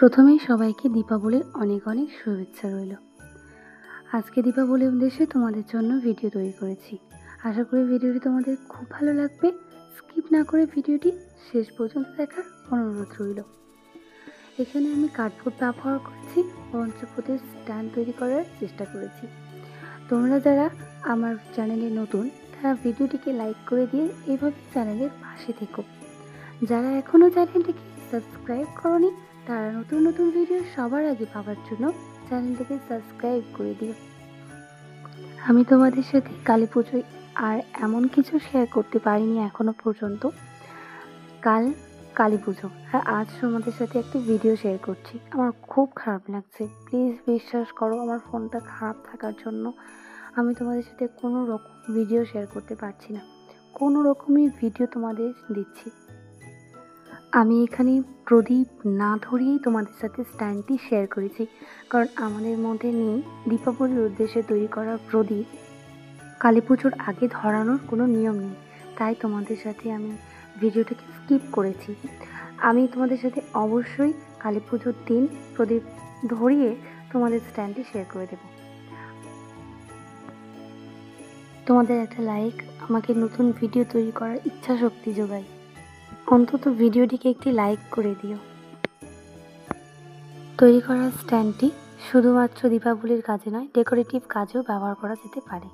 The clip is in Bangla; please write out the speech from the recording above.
প্রথমেই সবাইকে দীপাবলির অনেক অনেক শুভেচ্ছা রইল। আজকে দীপাবলির উদ্দেশ্যে তোমাদের জন্য ভিডিও তৈরি করেছি। আশা করি ভিডিওটি তোমাদের খুব ভালো লাগবে। স্কিপ না করে ভিডিওটি শেষ পর্যন্ত দেখার অনুরোধ রইল। এখানে আমি কার্ডবোর্ড ব্যবহার করেছি, পঞ্চপ্রদীপ স্ট্যান্ড তৈরি করার চেষ্টা করেছি। তোমরা যারা আমার চ্যানেলে নতুন তারা ভিডিওটিকে লাইক করে দিয়ে এইভাবে চ্যানেলের পাশে থেকো। যারা এখনও চ্যানেলটিকে সাবস্ক্রাইব করনি তারা নতুন নতুন ভিডিও সবার আগে পাওয়ার জন্য চ্যানেলটিকে সাবস্ক্রাইব করে দিও। আমি তোমাদের সাথে কালী পুজোয় আর এমন কিছু শেয়ার করতে পারিনি এখনো পর্যন্ত। কাল কালী পুজো আর আজ তোমাদের সাথে একটি ভিডিও শেয়ার করছি। আমার খুব খারাপ লাগছে, প্লিজ বিশ্বাস করো। আমার ফোনটা খারাপ থাকার জন্য আমি তোমাদের সাথে কোনো রকম ভিডিও শেয়ার করতে পারছি না। কোনো রকমই ভিডিও তোমাদের দিচ্ছি। আমি এখানে প্রদীপ না ধরিয়েই তোমাদের সাথে স্ট্যান্ডটি শেয়ার করেছি, কারণ আমাদের মধ্যে নেই দীপাবলির উদ্দেশ্যে তৈরি করা প্রদীপ কালী পুজোর আগে ধরানোর কোনো নিয়ম নেই। তাই তোমাদের সাথে আমি ভিডিওটাকে স্কিপ করেছি। আমি তোমাদের সাথে অবশ্যই কালী পুজোর দিন প্রদীপ ধরিয়ে তোমাদের স্ট্যান্ডটি শেয়ার করে দেব। তোমাদের একটা লাইক আমাকে নতুন ভিডিও তৈরি করার ইচ্ছা শক্তি যোগায়। অন্তত ভিডিওটিকে একটি লাইক করে দিও। তৈরি করা স্ট্যান্ডটি শুধুমাত্র দীপাবলির কাজে নয়, ডেকোরেটিভ কাজেও ব্যবহার করা যেতে পারে।